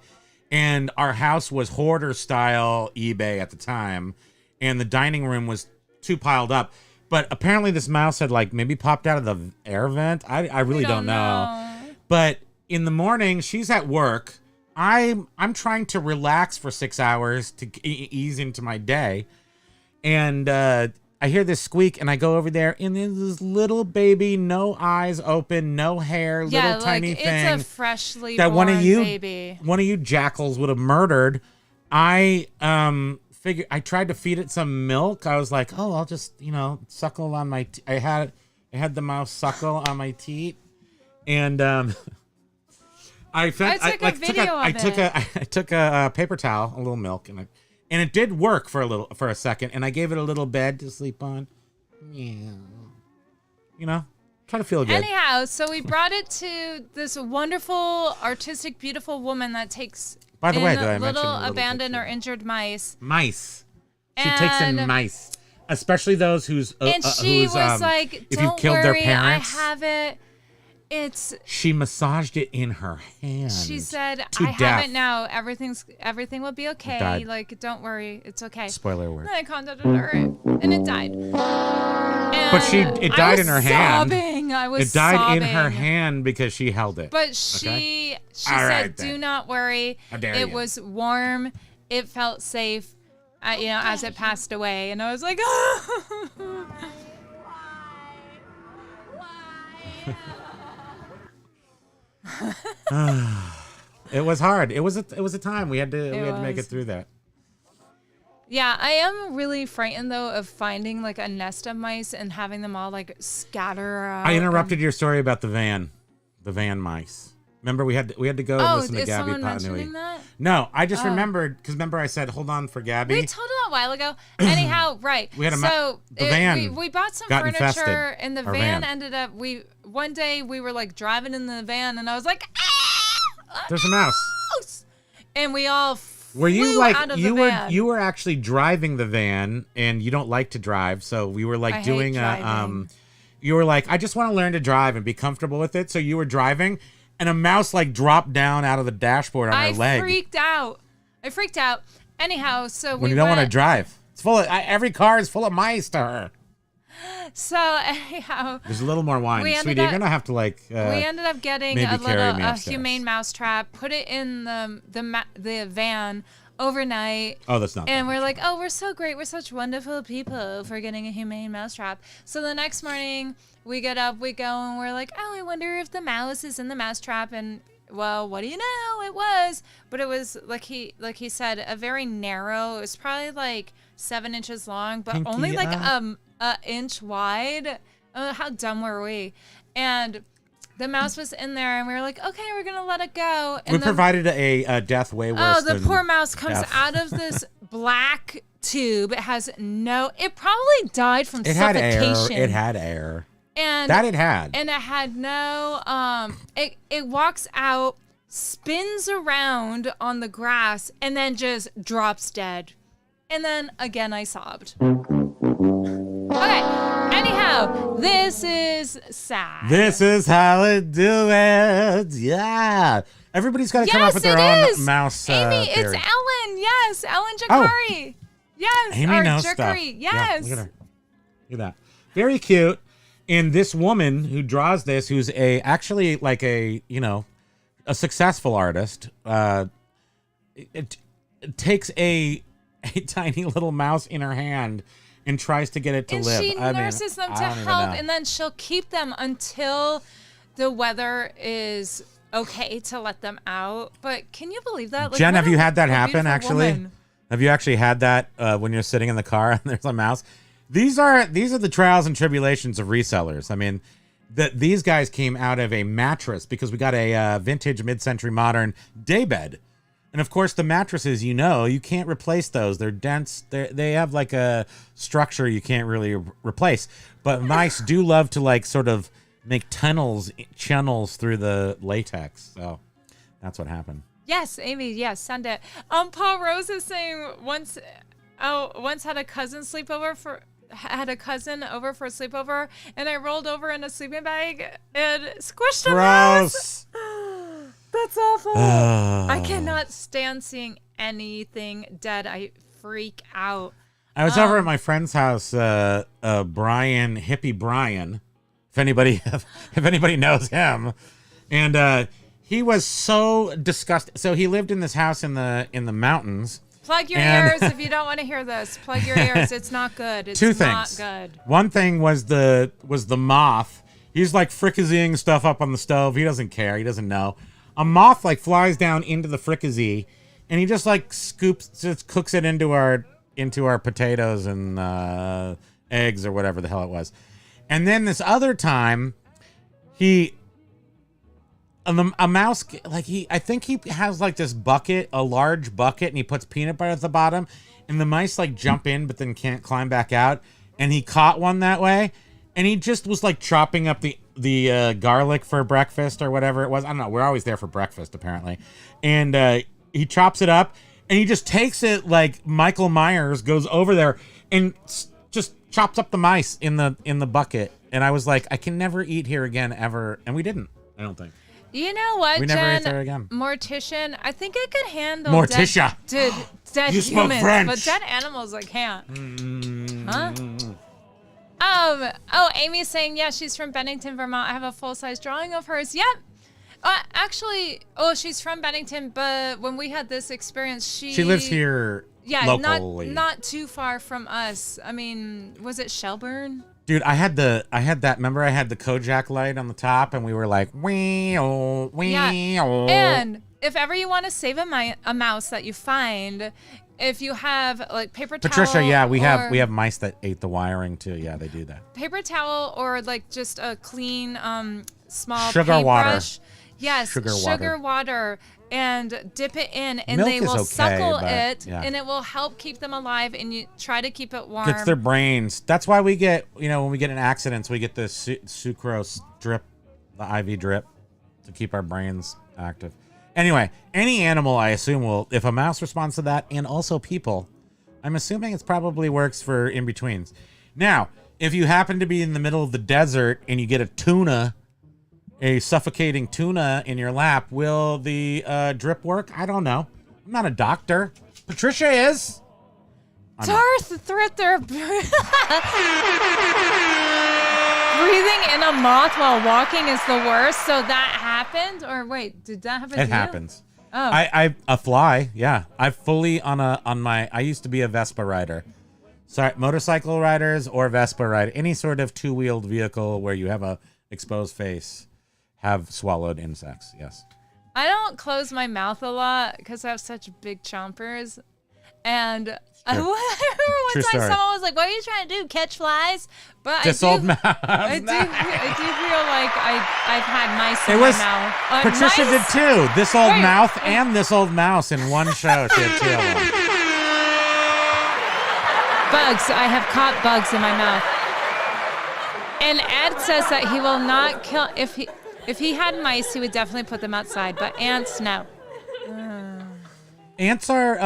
And our house was hoarder style eBay at the time, and the dining room was too piled up. But apparently this mouse had like maybe popped out of the air vent. I really don't know. But in the morning, she's at work. I'm trying to relax for 6 hours to ease into my day. And I hear this squeak, and I go over there, and there's this little baby, no eyes open, no hair, little tiny thing. It's a freshly born baby. One of you jackals would have murdered. I tried to feed it some milk. I was like, oh, I'll just, suckle on my I had the mouse suckle on my teat. And I took a paper towel, a little milk, and it did work for a second, and I gave it a little bed to sleep on. Yeah. Try to feel good. Anyhow, so we brought it to this wonderful, artistic, beautiful woman that takes By the way, did I mention little abandoned or injured mice. Mice. She takes in mice, especially those who's and she was like, if "Don't you've killed worry, their parents." I have it. She massaged it in her hand. She said, to "I death. have it now. Everything will be okay. Died. Like, don't worry, it's okay." Spoiler alert. And I contacted her, and it died. But it died in her hand. I was It died sobbing. in her hand because she held it. But she All said, right, "Do then. not worry. How dare It you." was warm. It felt safe. As it passed away." And I was like, It was hard. It was a time we had to make it through that. Yeah, I am really frightened though of finding like a nest of mice and having them all like scatter around. I interrupted your story about the van mice. Remember we had to go and listen to is Gabby someone Potnui. mentioning that? No, I just remembered because remember I said hold on for Gabby. We told it a while ago. Anyhow, right. We had the van we bought some got furniture infested. and the Our van ended up one day we were like driving in the van and I was like, There's a mouse. And we all were you flew like out of you the were van. you were actually driving the van and you don't like to drive, so we were like I hate doing driving. you were like I just want to learn to drive and be comfortable with it, so you were driving and a mouse like dropped down out of the dashboard on her leg. I freaked out. Anyhow, so when you don't want to drive. It's full of every car is full of mice to her. So anyhow, there's a little more wine, sweetie. You're gonna have to like. We ended up getting a humane mouse trap, put it in the van overnight. Oh, that's not. And we're like, oh, we're so great. We're such wonderful people for getting a humane mouse trap. So the next morning we get up, we go, and we're like, oh, I wonder if the mouse is in the mouse trap. And well, what do you know? It was, but it was like he said, a very narrow. It was probably like 7 inches long, but Pinky only like up. a inch wide. How dumb were we? And the mouse was in there, and we were like, okay, we're gonna let it go. And we provided a death way worse. Oh, the poor mouse comes out of this black tube. It has it probably died from suffocation. It had air. And that it had. And it had no it walks out, spins around on the grass, and then just drops dead. And then again I sobbed. Okay. Anyhow, this is sad. This is how it do it. Yeah. Everybody's got to come up with their own mouse Amy, theory. it's Ellen. Yes, Ellen Jakari. Yes, Amy knows Jakari. stuff. Yes. Yeah, look at her. Look at that. Very cute. And this woman who draws this, who's actually like a successful artist, it takes a tiny little mouse in her hand and tries to get it to live. And she nurses them to help, and then she'll keep them until the weather is okay to let them out. But can you believe that? Like, Jen, have you had that happen, beautiful actually? woman. Have you actually had that when you're sitting in the car and there's a mouse? These are the trials and tribulations of resellers. I mean, these guys came out of a mattress because we got a vintage mid-century modern daybed. And of course, the mattresses, you can't replace those. They're dense. They have like a structure you can't really replace. But mice do love to like sort of make channels through the latex. So that's what happened. Yes, Amy. Yes, send it. Paul Rose is saying once had a cousin over for a sleepover, and I rolled over in a sleeping bag and squished a mouse. That's awful. I cannot stand seeing anything dead. I freak out. I was over at my friend's house, Hippie Brian, if anybody knows him, and he was so disgusted. So he lived in this house in the mountains. Plug your ears if you don't want to hear this. Plug your ears. It's not good. It's two things. Not good. One thing was the moth. He's like fricasseeing stuff up on the stove. He doesn't care. He doesn't know. A moth like flies down into the fricassee, and he just like cooks it into our potatoes and eggs or whatever the hell it was. And then this other time, a mouse, like I think he has like this bucket, a large bucket, and he puts peanut butter at the bottom, and the mice like jump in but then can't climb back out, and he caught one that way, and he just was like chopping up the garlic for breakfast or whatever it was. I don't know. We're always there for breakfast apparently, and he chops it up, and he just takes it like Michael Myers goes over there and just chops up the mice in the bucket, and I was like, I can never eat here again ever, and we didn't. I don't think. You know what, we never ate there again. Mortician, I think I could handle Morticia. Dead you humans, French. but dead animals I can't. Huh? Amy's saying, yeah, she's from Bennington, Vermont. I have a full-size drawing of hers. Yep. Actually, she's from Bennington, but when we had this experience, she lives here locally. Not too far from us. I mean, was it Shelburne? Dude, I had that. Remember, I had the Kojak light on the top, and we were like, wee oh, wee oh. And if ever you want to save a mouse that you find, if you have like paper towel, Patricia, yeah, we have mice that ate the wiring too. Yeah, they do that. Paper towel or like just a clean small sugar water. Yes, sugar water. And dip it in, and Milk they will okay, suckle it, yeah. and it will help keep them alive. And you try to keep it warm. Gets their brains. That's why we get, when we get in accidents, we get the sucrose drip, the IV drip, to keep our brains active. Anyway, any animal, I assume, will, if a mouse responds to that, and also people, I'm assuming it probably works for in-betweens. Now, if you happen to be in the middle of the desert and you get a suffocating tuna in your lap, will the drip work? I don't know. I'm not a doctor. Patricia is. They're breathing in a moth while walking is the worst. So that happened? Or wait, did that happen to you? It happens. Oh. A fly, yeah. I fully I used to be a Vespa rider. Sorry, motorcycle riders or Vespa rider, any sort of two-wheeled vehicle where you have a exposed face, have swallowed insects, yes. I don't close my mouth a lot because I have such big chompers. And I remember one time someone was like, what are you trying to do, catch flies? But old mouth. I do feel like I've had mice in my mouth. Patricia did too. This old mouth and this old mouse in one show. She had two of them. Bugs. I have caught bugs in my mouth. And Ed says that he will not kill, if he had mice, he would definitely put them outside, but ants, no. Ants are,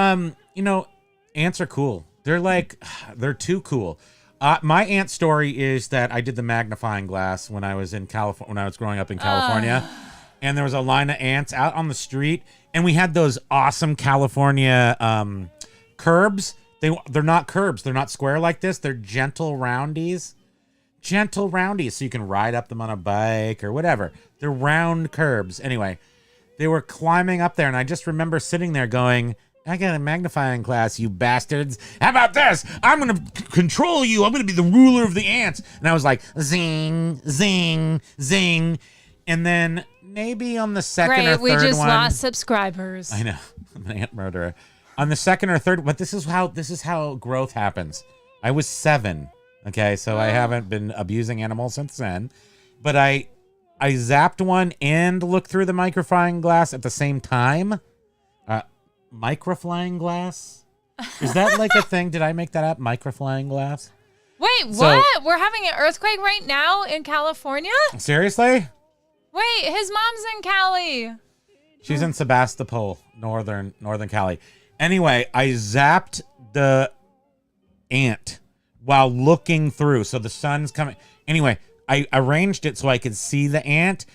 ants are cool. They're too cool. My ant story is that I did the magnifying glass when I was in California, when I was growing up in California, and there was a line of ants out on the street, and we had those awesome California curbs. They're not curbs. They're not square like this. They're gentle roundies, so you can ride up them on a bike or whatever. They're round curbs. Anyway, they were climbing up there, and I just remember sitting there going, I got a magnifying glass, you bastards. How about this? I'm going to control you. I'm going to be the ruler of the ants. And I was like, zing, zing, zing. And then maybe on the second or third one. We just lost subscribers. I know. I'm an ant murderer. On the second or third, but this is how growth happens. I was 7. Okay, so I haven't been abusing animals since then. But I zapped one and looked through the microflying glass at the same time. Microflying glass? Is that like a thing? Did I make that up? Microflying glass? Wait, what? We're having an earthquake right now in California? Seriously? Wait, his mom's in Cali. She's in Sebastopol, northern Cali. Anyway, I zapped the ant while looking through. So the sun's coming. Anyway, I arranged it so I could see the ant,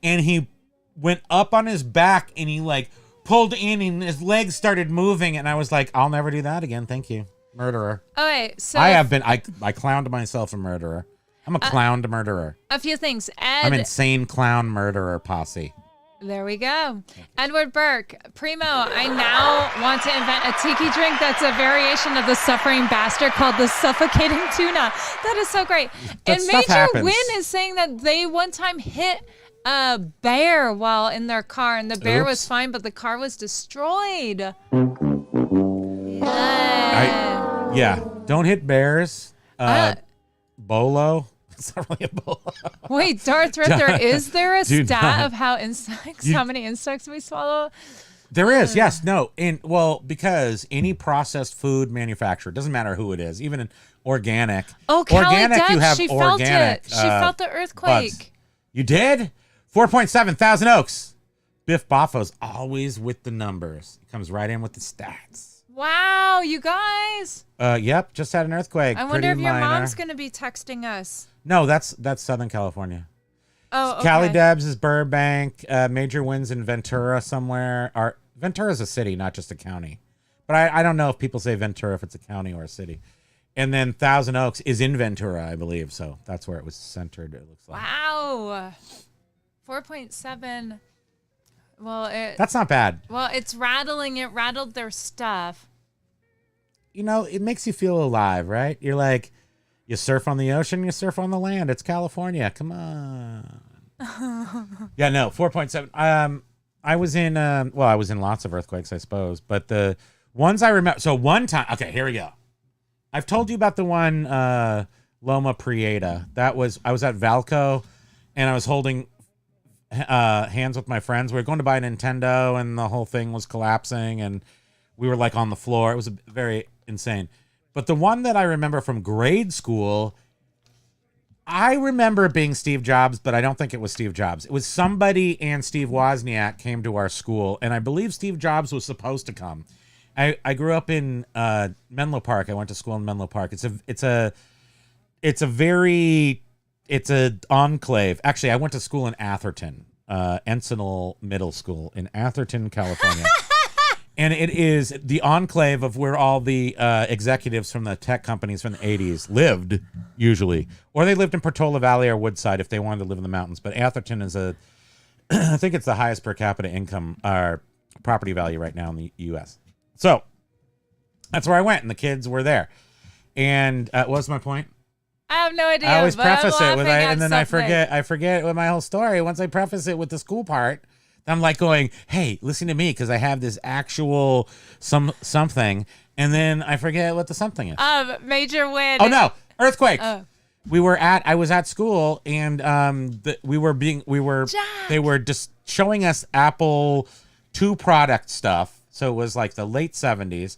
and he went up on his back and he like pulled in and his legs started moving, and I was like, I'll never do that again. Thank you. Murderer. Okay, so I clowned myself a murderer. I'm a clowned murderer. a few things. I'm insane clown murderer posse. There we go. Edward Burke, Primo, I now want to invent a tiki drink that's a variation of the suffering bastard called the suffocating tuna. That is so great. That and stuff Major happens. Win is saying that they one time hit a bear while in their car, and the bear was fine, but the car was destroyed. Yeah, don't hit bears. Bolo. It's not really a bolo. Wait, Darth Rifter, is there a Do stat not. of how many insects we swallow? There is, yes, no, because any processed food manufacturer, doesn't matter who it is, even in organic. Oh, Callie organic, Deb, you have she organic. felt it. She felt the earthquake. Buds. You did? 4.7 Thousand Oaks. Biff Boffo's always with the numbers. He comes right in with the stats. Wow, you guys. Yep, just had an earthquake. I wonder if Pretty your minor. mom's going to be texting us. No, that's Southern California. Oh, okay. Callie Debs is Burbank. Major Wins in Ventura somewhere. Ventura's a city, not just a county. But I don't know if people say Ventura if it's a county or a city. And then Thousand Oaks is in Ventura, I believe. So that's where it was centered, it looks like. Wow. 4.7. Well, that's not bad. Well, it's rattling. It rattled their stuff. You know, it makes you feel alive, right? You're like, you surf on the ocean, you surf on the land. It's California. Come on. Yeah, no, 4.7. I was in, I was in lots of earthquakes, I suppose. But the ones I remember, so one time, okay, here we go. I've told you about the one, Loma Prieta. I was at Valco, and I was holding hands with my friends. We were going to buy a Nintendo, and the whole thing was collapsing, and we were like on the floor. It was very insane. But the one that I remember from grade school, I remember it being Steve Jobs, but I don't think it was Steve Jobs. It was somebody, and Steve Wozniak came to our school, and I believe Steve Jobs was supposed to come. I grew up in Menlo Park. I went to school in Menlo Park. It's an enclave. Actually, I went to school in Atherton, Encinal Middle School in Atherton, California. And it is the enclave of where all the executives from the tech companies from the 80s lived, usually. Or they lived in Portola Valley or Woodside if they wanted to live in the mountains. But Atherton is I think it's the highest per capita income or property value right now in the U.S. So that's where I went, and the kids were there. And what was my point? I have no idea. I always preface it with, and then something. I forget with my whole story. Once I preface it with the school part, I'm like going, "Hey, listen to me," because I have this actual something, and then I forget what the something is. Major Win. Oh no, earthquake. Oh. I was at school, and they were just showing us Apple II product stuff. So it was like the late 70s,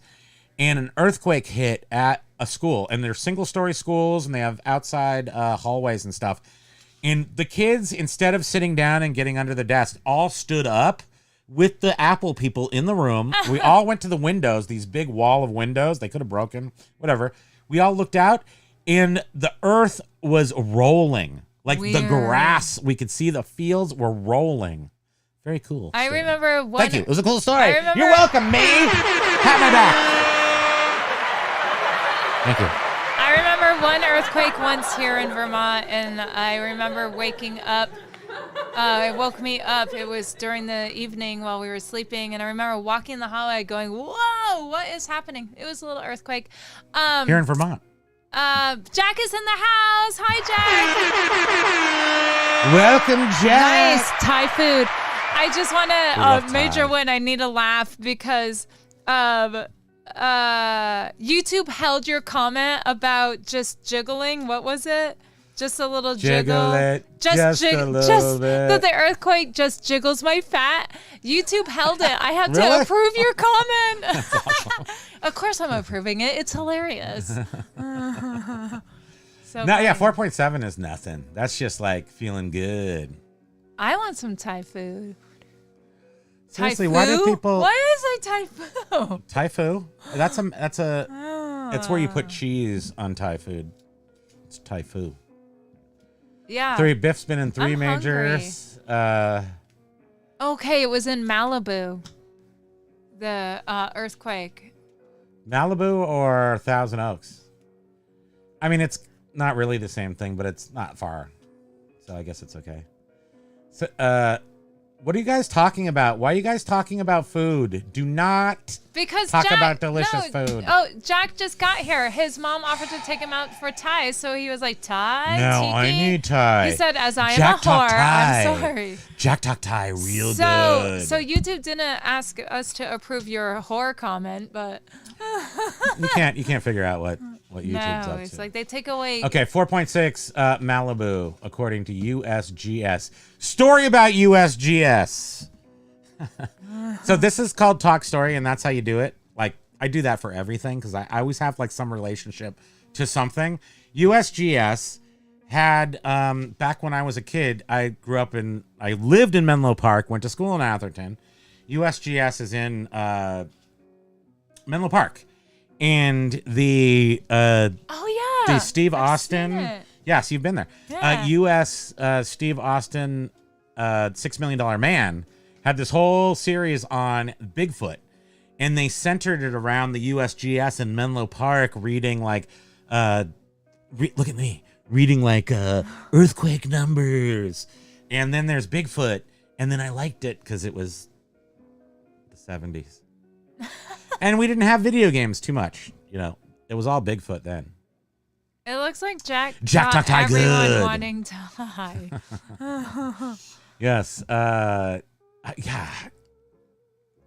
and an earthquake hit at a school, and they're single-story schools, and they have outside hallways and stuff. And the kids, instead of sitting down and getting under the desk, all stood up with the Apple people in the room. We all went to the windows, these big wall of windows. They could have broken, whatever. We all looked out, and the earth was rolling. Like Weird. The grass, we could see the fields were rolling. Very cool. I story. remember one. Thank you. It was a cool story. remember- You're welcome, me. Pat my back. Thank you. I remember one earthquake once here in Vermont, and I remember waking up. It woke me up. It was during the evening while we were sleeping, and I remember walking in the hallway going, "Whoa, what is happening?" It was a little earthquake. Here in Vermont. Jack is in the house. Hi, Jack. Welcome, Jack. Nice Thai food. I just want love to Major Thai. Win. I need a laugh because YouTube held your comment about just jiggling. What was it? Just a little Jiggle jiggle. it just a little just bit. that the earthquake just jiggles my fat. YouTube held it. I have to Really? approve your comment. Of course I'm approving it. It's hilarious. So No, funny. yeah, 4.7 is nothing. That's just like feeling good. I want some Thai food. Seriously, Thai why do food? people Why is it Thai food? Thai food? It's where you put cheese on Thai food. It's Thai food. Yeah. Biff's been in 3 I'm majors. Okay, it was in Malibu. The earthquake. Malibu or Thousand Oaks? I mean, it's not really the same thing, but it's not far. So I guess it's okay. So, what are you guys talking about? Why are you guys talking about food? Do not Because talk Jack, about delicious food. Oh, Jack just got here. His mom offered to take him out for Thai, so he was like, Thai? No, Tiki? I need Thai. He said, as I am Jack a talk whore, Thai. I'm sorry. Jack talk Thai real good. So YouTube didn't ask us to approve your whore comment, but You can't figure out what YouTube's no, up it's to. like they take away. Okay, 4.6 Malibu, according to USGS. Story about USGS. So this is called Talk Story, and that's how you do it. Like, I do that for everything because I always have like some relationship to something. USGS had, back when I was a kid, I lived in Menlo Park, went to school in Atherton. USGS is in Menlo Park. And the Steve I've Austin. seen it. Yes, you've been there. Yeah. Steve Austin, $6 Million Man, had this whole series on Bigfoot, and they centered it around the USGS in Menlo Park, reading like, look at me, reading like earthquake numbers, and then there's Bigfoot, and then I liked it because it was the 70s, and we didn't have video games too much, it was all Bigfoot then. It looks like Jack Talk got Thai everyone good. wanting Thai. Yes. Yeah.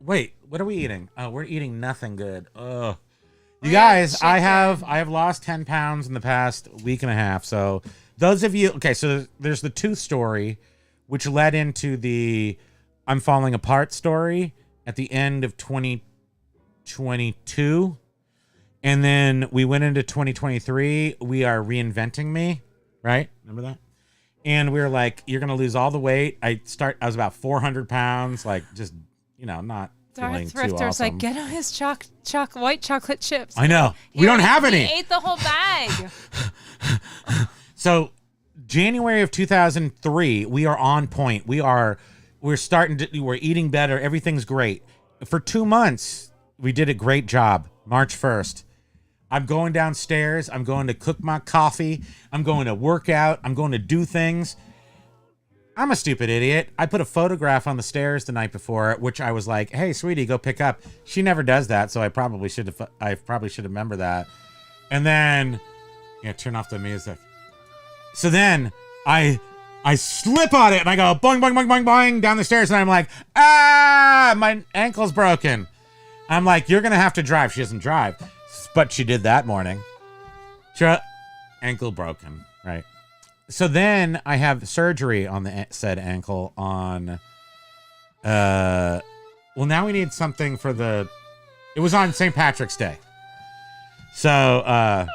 Wait, what are we eating? Oh, we're eating nothing good. Oh, you guys, I have lost 10 pounds in the past week and a half. So those of you, okay, so there's the tooth story, which led into the I'm falling apart story at the end of 2022. And then we went into 2023. We are reinventing me, right? Remember that? And we were like, you're going to lose all the weight. I was about 400 pounds, like just, not feeling too Thrifter's awesome. like, get him his white chocolate chips. I know. We don't have any. He ate the whole bag. So January of 2003, we are on point. We're eating better. Everything's great. For 2 months, we did a great job. March 1st. I'm going downstairs. I'm going to cook my coffee. I'm going to work out. I'm going to do things. I'm a stupid idiot. I put a photograph on the stairs the night before, which I was like, hey, sweetie, go pick up. She never does that, so I probably should remember that. And then, turn off the music. So then I slip on it and I go boing, boing, boing, boing, boing down the stairs, and I'm like, my ankle's broken. I'm like, you're going to have to drive. She doesn't drive. But she did that morning. Ankle broken, right? So then I have surgery on the said ankle on... well, now we need something for the... It was on St. Patrick's Day. So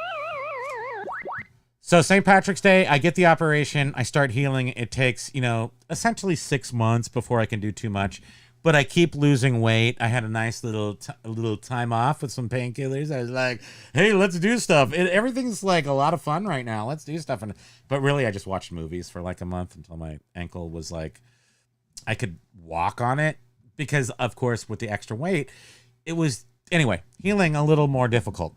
St. Patrick's Day, I get the operation. I start healing. It takes, essentially 6 months before I can do too much. But I keep losing weight. I had a nice little time off with some painkillers. I was like, hey, let's do stuff. Everything's like a lot of fun right now. Let's do stuff. But really, I just watched movies for like a month until my ankle was like, I could walk on it. Because, of course, with the extra weight, it was, anyway, healing a little more difficult.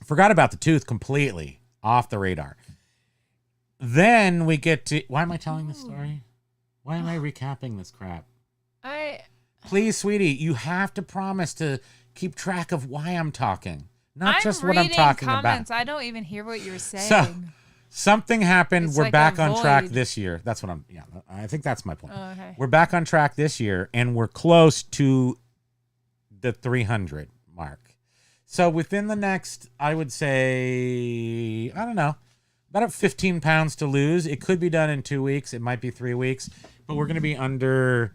Forgot about the tooth completely. Off the radar. Then we get to, why am I telling this story? Why am I recapping this crap? Please, sweetie, you have to promise to keep track of why I'm talking, not just what I'm talking comments. about. I don't even hear what you're saying. So something happened. It's We're like back a on track void. this year. That's what I think that's my point. Oh, okay. We're back on track this year, and we're close to the 300 mark. So within the next, I would say, I don't know, about 15 pounds to lose. It could be done in 2 weeks. It might be 3 weeks, but we're going to be under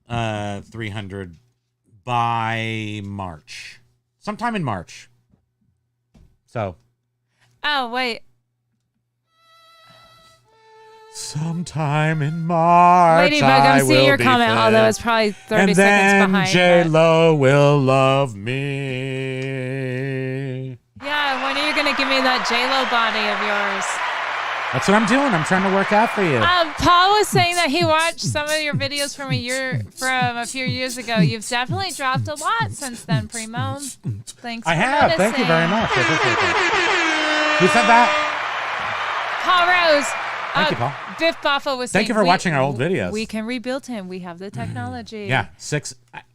300 by March, sometime in March. So. Oh, wait. Sometime in March, Ladybug, I'm seeing your comment, although it's probably 30 seconds behind. And then J-Lo will love me. Yeah, when are you going to give me that J-Lo body of yours? That's what I'm doing. I'm trying to work out for you. Paul was saying that he watched some of your videos from a few years ago. You've definitely dropped a lot since then, Primo. Thanks for noticing. Thank you very much. I appreciate that. Who said that? Paul Rose. Thank you, Paul. Biff Boffo was saying, thank you for watching our old videos. We can rebuild him. We have the technology. Yeah,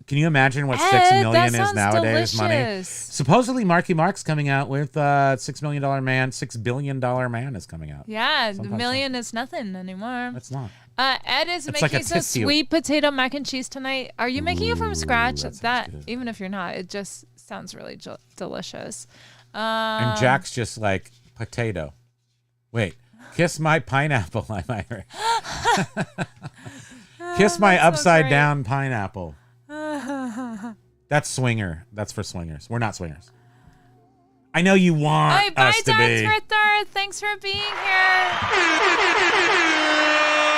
can you imagine what 6 million is nowadays? Delicious. Money. Supposedly, Marky Mark's coming out with $6 million man. $6 billion man is coming out. Yeah, the million is nothing anymore. That's not. Ed is making some sweet potato mac and cheese tonight. Are you making it from scratch? That even if you're not, it just sounds really delicious. And Jack's just like potato. Wait. Kiss my pineapple, I might. Kiss my upside down pineapple. That's swinger. That's for swingers. We're not swingers. I know you want us to be. Thanks for being here.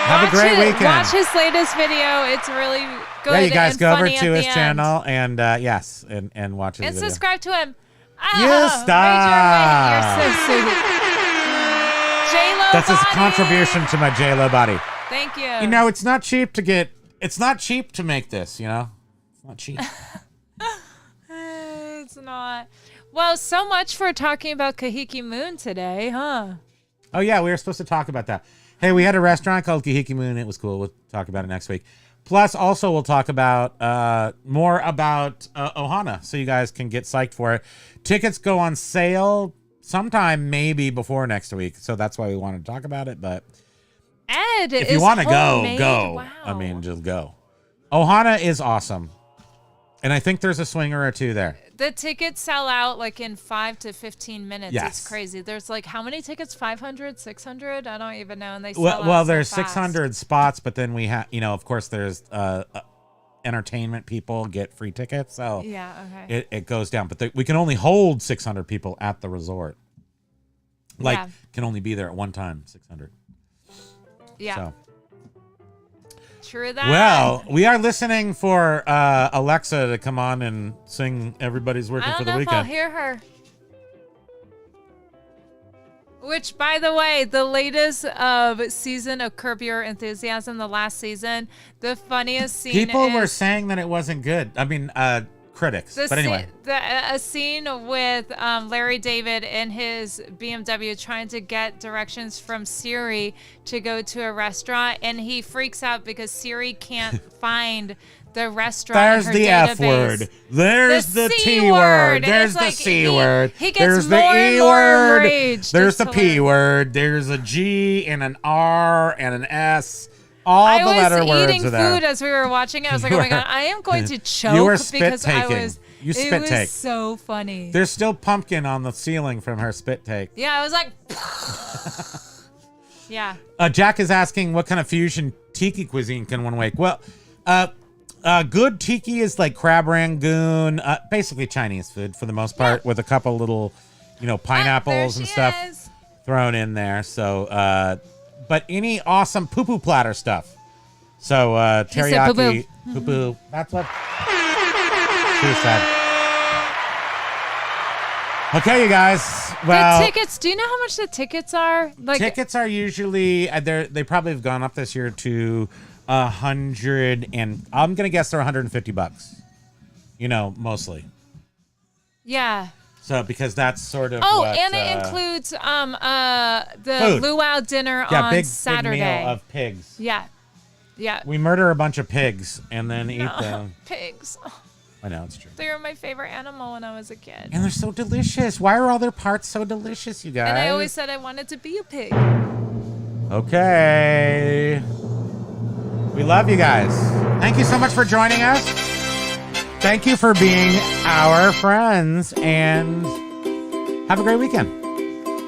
Have a great weekend. Watch his latest video. It's really good. Yeah, you guys and go over funny to his at the channel and and watch his and video. subscribe to him. You stop. You're so sweet. J-Lo That's his body. contribution to my J-Lo body. Thank you. You know, it's not cheap to make this, you know? It's not cheap. It's not. Well, so much for talking about Kahiki Moon today, huh? Oh, yeah, we were supposed to talk about that. Hey, we had a restaurant called Kahiki Moon. It was cool. We'll talk about it next week. Plus, also, we'll talk about more about Ohana, so you guys can get psyched for it. Tickets go on sale sometime maybe before next week, so that's why we wanted to talk about it. But Ed, if you want to go. Wow. I mean, just go. Ohana is awesome, and I think there's a swinger or two there. The tickets sell out like in 5 to 15 minutes. Yes. It's crazy. There's like how many tickets? 500, 600? I don't even know. And they sell out well, so there's fast. 600 spots, but then we have, of course, there's entertainment people get free tickets, so yeah, okay. It goes down. But we can only hold 600 people at the resort. Can only be there at one time, 600. Yeah. So. True that. Well, we are listening for Alexa to come on and sing "Everybody's Working for the Weekend." I'll hear her. Which, by the way, the latest season of Curb Your Enthusiasm, the last season, the funniest scene. People were saying that it wasn't good. I mean, critics. But anyway, a scene with Larry David in his BMW trying to get directions from Siri to go to a restaurant, and he freaks out because Siri can't find the restaurant. There's in her the database. F word. There's the C T word. There's It's the like C word. He gets There's more the and E more word. enraged. There's It's the P hilarious. word. There's a G and an R and an S. All I the was letter words eating are there. food as we were watching it. I was like, oh my God, I am going to choke You were spit because taking. I was. You It spit was take. so funny. There's still pumpkin on the ceiling from her spit take. Yeah, I was like, yeah. Jack is asking what kind of fusion tiki cuisine can one make. Well, good tiki is like crab rangoon, basically Chinese food for the most part, with a couple little, pineapples and stuff thrown in there. So, but any awesome poo-poo platter stuff. So teriyaki, poo-poo. That's what she said. Okay, you guys. Well, the tickets. Do you know how much the tickets are? Like tickets are usually they probably have gone up this year to $100, and I'm gonna guess they're $150. Mostly. Yeah. So because that's sort of and it includes the food. luau dinner on Saturday. Big meal of pigs. Yeah. We murder a bunch of pigs and then eat them. Pigs. I know, it's true. They were my favorite animal when I was a kid. And they're so delicious. Why are all their parts so delicious, you guys? And I always said I wanted to be a pig. Okay. We love you guys. Thank you so much for joining us. Thank you for being our friends, and have a great weekend.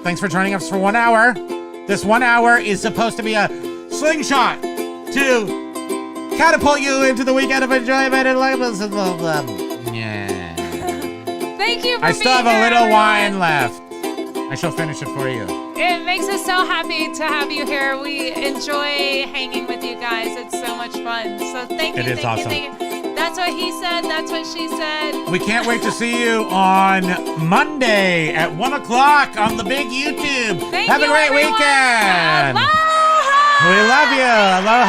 Thanks for joining us for 1 hour. This 1 hour is supposed to be a slingshot to catapult you into the weekend of enjoyment and yeah. Thank you for I still have being a here, little everyone. wine left. I shall finish it for you. It makes us so happy to have you here. We enjoy hanging with you guys. It's so much fun. So thank you. It is awesome. Thank you. That's what he said. That's what she said. We can't wait to see you on Monday at 1 o'clock on the big YouTube. Thank Have you, a great everyone. weekend. Aloha! We love you. Aloha.